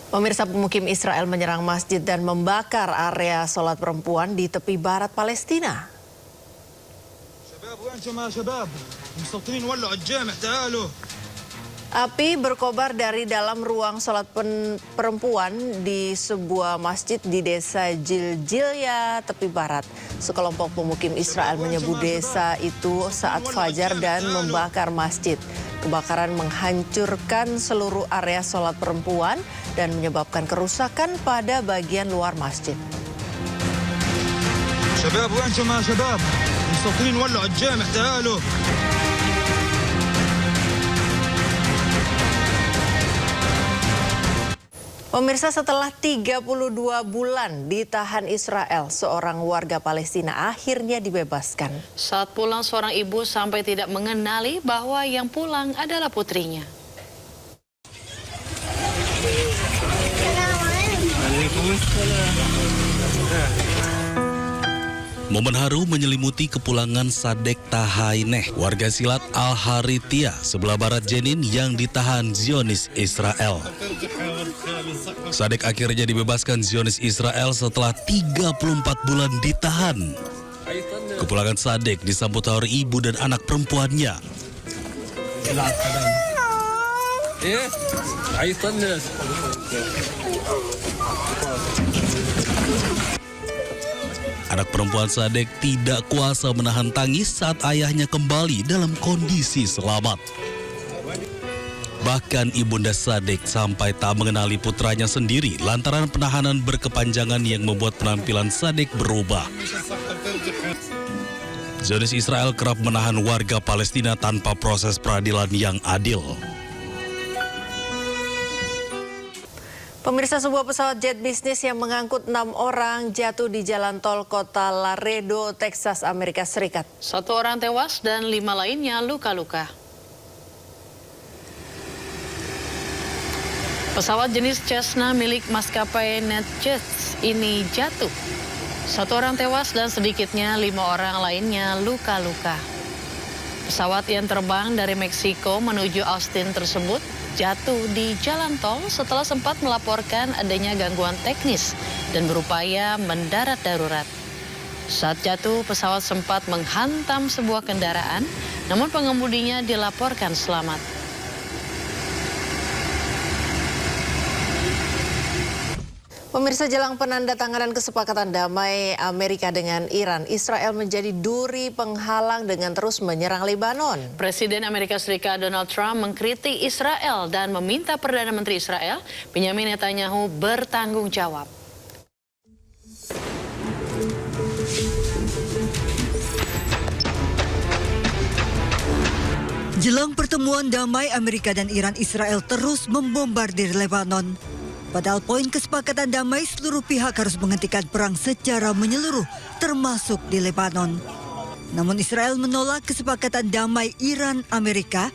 Pemirsa, pemukim Israel menyerang masjid dan membakar area sholat perempuan di tepi barat Palestina. Api berkobar dari dalam ruang sholat perempuan di sebuah masjid di desa Jiljilya, tepi barat. Sekelompok pemukim Israel menyebut desa itu saat fajar dan membakar masjid. Kebakaran menghancurkan seluruh area sholat perempuan dan menyebabkan kerusakan pada bagian luar masjid. Pemirsa, setelah 32 bulan ditahan Israel, seorang warga Palestina akhirnya dibebaskan. Saat pulang, seorang ibu sampai tidak mengenali bahwa yang pulang adalah putrinya. Momen haru menyelimuti kepulangan Sadek Tahaineh, warga silat Al-Harithiyah sebelah barat Jenin yang ditahan Zionis Israel. Sadek akhirnya dibebaskan Zionis Israel setelah 34 bulan ditahan. Kepulangan Sadek disambut haru ibu dan anak perempuannya. Anak perempuan Sadek tidak kuasa menahan tangis saat ayahnya kembali dalam kondisi selamat. Bahkan ibunda Sadek sampai tak mengenali putranya sendiri lantaran penahanan berkepanjangan yang membuat penampilan Sadek berubah. Zionis Israel kerap menahan warga Palestina tanpa proses peradilan yang adil. Pemirsa, sebuah pesawat jet bisnis yang mengangkut 6 orang jatuh di jalan tol kota Laredo, Texas, Amerika Serikat. 1 orang tewas dan 5 lainnya luka-luka. Pesawat jenis Cessna milik maskapai NetJets ini jatuh. 1 orang tewas dan sedikitnya 5 orang lainnya luka-luka. Pesawat yang terbang dari Meksiko menuju Austin tersebut jatuh di jalan tol setelah sempat melaporkan adanya gangguan teknis dan berupaya mendarat darurat. Saat jatuh, pesawat sempat menghantam sebuah kendaraan, namun pengemudinya dilaporkan selamat. Pemirsa, jelang penandatanganan kesepakatan damai Amerika dengan Iran, Israel menjadi duri penghalang dengan terus menyerang Lebanon. Presiden Amerika Serikat Donald Trump mengkritik Israel dan meminta Perdana Menteri Israel, Benjamin Netanyahu, bertanggung jawab. Jelang pertemuan damai Amerika dan Iran, Israel terus membombardir Lebanon. Padahal poin kesepakatan damai seluruh pihak harus menghentikan perang secara menyeluruh, termasuk di Lebanon. Namun Israel menolak kesepakatan damai Iran-Amerika.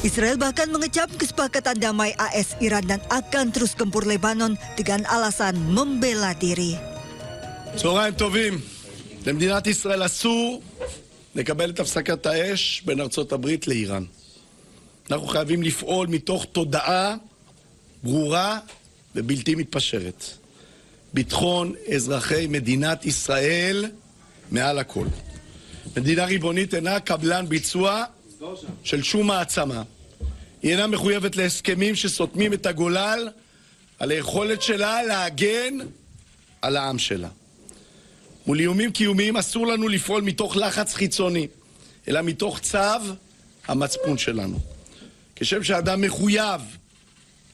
Israel bahkan mengecam kesepakatan damai AS-Iran dan akan terus gempur Lebanon dengan alasan membela diri. צהריים טובים. למדינת ישראל אסור לקבל את הפסקת האש בין ארצות הברית לאיראן. אנחנו חייבים לפעול מתוך תודעה ברורה ובלתי מתפשרת. ביטחון אזרחי מדינת ישראל מעל הכל. מדינה ריבונית אינה קבלן ביצוע של שום מעצמה. היא אינה מחויבת להסכמים שסותמים את הגולל על היכולת שלה להגן על העם שלה. מול איומים קיומיים אסור לנו לפעול מתוך לחץ חיצוני, אלא מתוך צו המצפון שלנו. כשם שאדם מחויב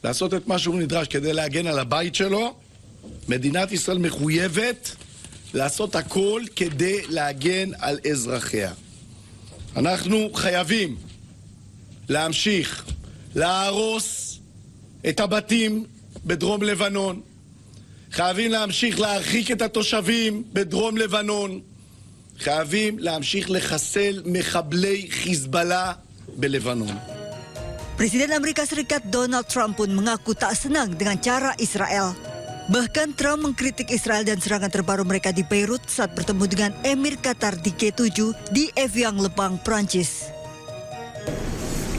לעשות את מה שהוא נדרש כדי להגן על הבית שלו, מדינת ישראל מחויבת לעשות הכל כדי להגן על אזרחיה. אנחנו חייבים להמשיך להרוס את הבתים בדרום לבנון, חייבים להמשיך להרחיק את התושבים בדרום לבנון, חייבים להמשיך לחסל מחבלי חיזבאללה בלבנון. Presiden Amerika Serikat Donald Trump pun mengaku tak senang dengan cara Israel. Bahkan Trump mengkritik Israel dan serangan terbaru mereka di Beirut saat bertemu dengan Emir Qatar di G7 di Evian, Lebang, Prancis.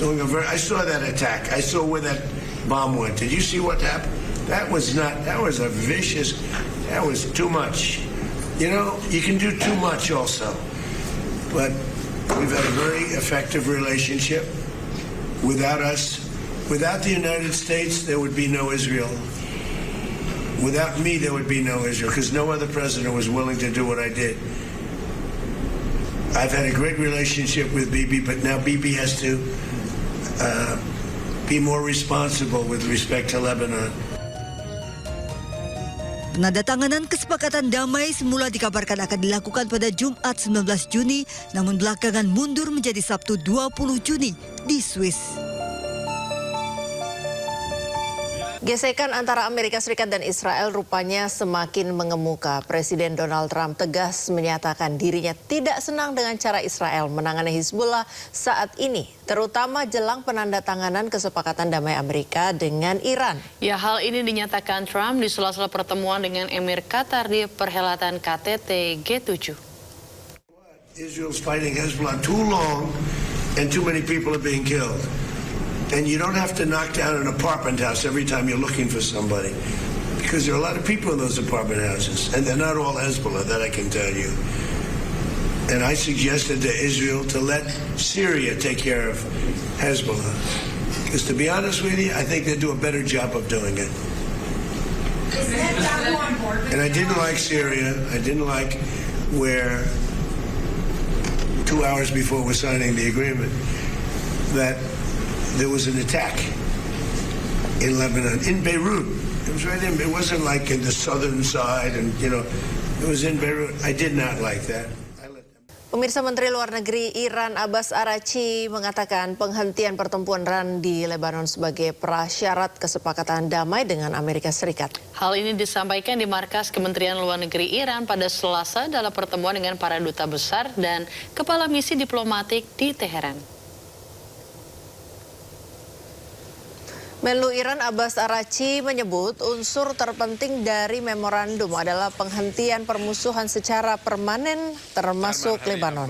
I saw that attack. I saw where that bomb went. Did you see what happened? That was a vicious, that was too much. You know, you can do too much also. But we've had a very effective relationship. Without us, without the United States, there would be no Israel. Without me, there would be no Israel, because no other president was willing to do what I did. I've had a great relationship with Bibi, but now Bibi has to be more responsible with respect to Lebanon. Penandatanganan kesepakatan damai semula dikabarkan akan dilakukan pada Jumat 19 Juni, namun belakangan mundur menjadi Sabtu 20 Juni di Swiss. Gesekan antara Amerika Serikat dan Israel rupanya semakin mengemuka. Presiden Donald Trump tegas menyatakan dirinya tidak senang dengan cara Israel menangani Hizbullah saat ini, terutama jelang penandatanganan kesepakatan damai Amerika dengan Iran. Ya, hal ini dinyatakan Trump di sela-sela pertemuan dengan Emir Qatar di perhelatan KTT G7. Israel's fighting Hezbollah too long and too many people are being killed. And you don't have to knock down an apartment house every time you're looking for somebody, because there are a lot of people in those apartment houses, and they're not all Hezbollah, that I can tell you. And I suggested to Israel to let Syria take care of Hezbollah, because to be honest with you, I think they do a better job of doing it. And I didn't like Syria. I didn't like where 2 hours before we're signing the agreement that there was an attack in Lebanon, in Beirut. It was right in, it wasn't like in the southern side, and you know, it was in Beirut. I did not like that. Pemirsa, Menteri Luar Negeri Iran Abbas Araghchi mengatakan penghentian pertempuran di Lebanon sebagai prasyarat kesepakatan damai dengan Amerika Serikat. Hal ini disampaikan di markas Kementerian Luar Negeri Iran pada Selasa dalam pertemuan dengan para duta besar dan kepala misi diplomatik di Teheran. Menlu Iran Abbas Araghchi menyebut unsur terpenting dari memorandum adalah penghentian permusuhan secara permanen termasuk Lebanon.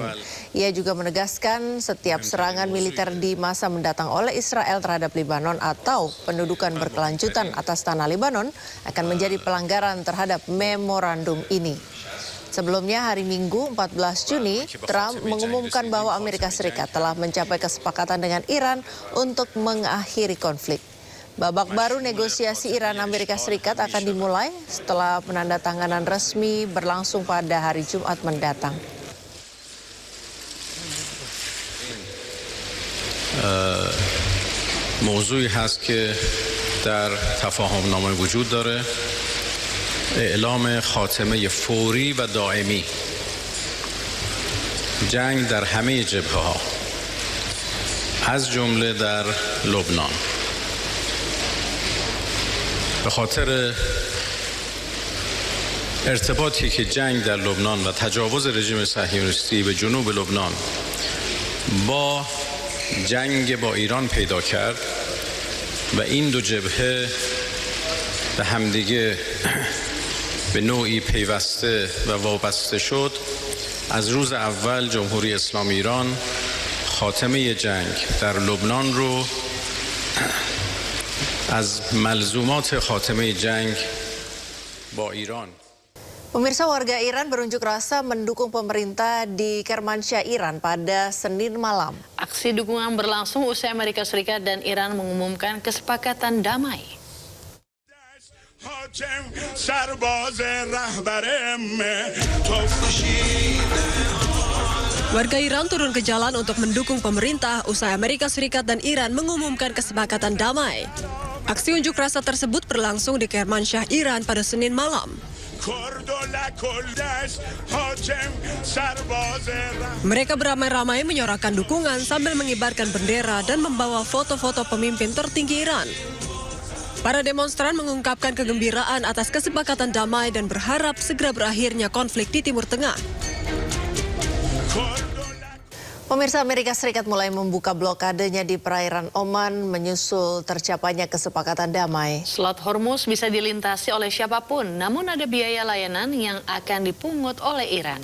Ia juga menegaskan setiap serangan militer di masa mendatang oleh Israel terhadap Lebanon atau pendudukan berkelanjutan atas tanah Lebanon akan menjadi pelanggaran terhadap memorandum ini. Sebelumnya hari Minggu 14 Juni, Trump mengumumkan bahwa Amerika Serikat telah mencapai kesepakatan dengan Iran untuk mengakhiri konflik. Babak baru negosiasi Iran-Amerika Serikat akan dimulai setelah penandatanganan resmi berlangsung pada hari Jumat mendatang. موضوعی هست که در تفاهمنامه وجود داره، اعلام خاتمه فوری و دائمی جنگ در همه جبهه‌ها از جمله در لبنان. به خاطر ارتباطی که جنگ در لبنان و تجاوز رژیم صهیونیستی به جنوب لبنان با جنگ با ایران پیدا کرد و این دو جبهه به همدیگه به نوعی پیوسته و وابسته شد، از روز اول جمهوری اسلامی ایران خاتمه جنگ در لبنان رو از ملزومات خاتمه جنگ با ایران. Pemirsa, warga Iran berunjuk rasa mendukung pemerintah di Kermansyah, Iran pada Senin malam. Aksi dukungan berlangsung usai Amerika Serikat dan Iran mengumumkan kesepakatan damai. Warga Iran turun ke jalan untuk mendukung pemerintah usai Amerika Serikat dan Iran mengumumkan kesepakatan damai. Aksi unjuk rasa tersebut berlangsung di Kermansyah, Iran pada Senin malam. Mereka beramai-ramai menyorakan dukungan sambil mengibarkan bendera dan membawa foto-foto pemimpin tertinggi Iran. Para demonstran mengungkapkan kegembiraan atas kesepakatan damai dan berharap segera berakhirnya konflik di Timur Tengah. Pemirsa, Amerika Serikat mulai membuka blokadenya di perairan Oman menyusul tercapainya kesepakatan damai. Selat Hormuz bisa dilintasi oleh siapapun, namun ada biaya layanan yang akan dipungut oleh Iran.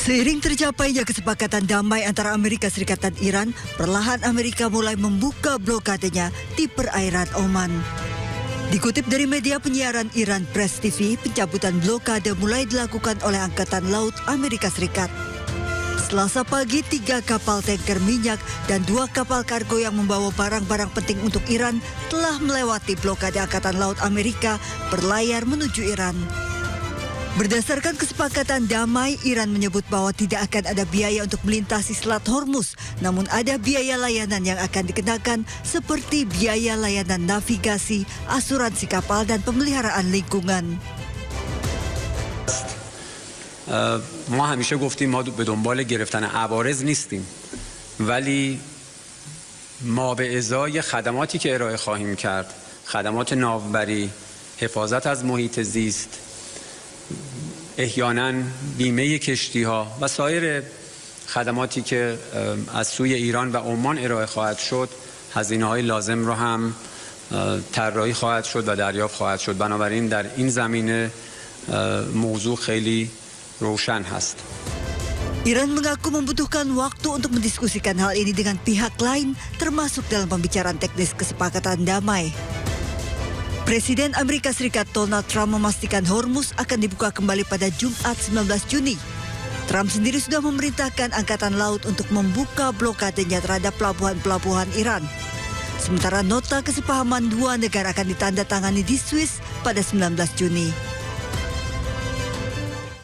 Seiring tercapainya kesepakatan damai antara Amerika Serikat dan Iran, perlahan Amerika mulai membuka blokadenya di perairan Oman. Dikutip dari media penyiaran Iran Press TV, pencabutan blokade mulai dilakukan oleh Angkatan Laut Amerika Serikat. Selasa pagi, 3 kapal tanker minyak dan 2 kapal kargo yang membawa barang-barang penting untuk Iran telah melewati blokade Angkatan Laut Amerika berlayar menuju Iran. Berdasarkan kesepakatan damai, Iran menyebut bahwa tidak akan ada biaya untuk melintasi Selat Hormuz, namun ada biaya layanan yang akan dikenakan seperti biaya layanan navigasi, asuransi kapal, dan pemeliharaan lingkungan. ما همیشه گفتیم ما به دنبال گرفتن عوارض نیستیم ولی ما به ازای خدماتی که ارائه خواهیم کرد خدمات ناوبری حفاظت از محیط زیست احیانا بیمه کشتی ها و سایر خدماتی که از سوی ایران و عمان ارائه خواهد شد هزینه های لازم رو هم طراحی خواهد شد و دریافت خواهد شد. بنابراین در این زمینه موضوع خیلی روشن هست. Iran mengaku membutuhkan waktu untuk mendiskusikan hal ini dengan pihak lain, termasuk dalam pembicaraan teknis kesepakatan damai. Presiden Amerika Serikat Donald Trump memastikan Hormuz akan dibuka kembali pada Jumat 19 Juni. Trump sendiri sudah memerintahkan Angkatan Laut untuk membuka blokadenya terhadap pelabuhan-pelabuhan Iran. Sementara nota kesepahaman dua negara akan ditandatangani di Swiss pada 19 Juni.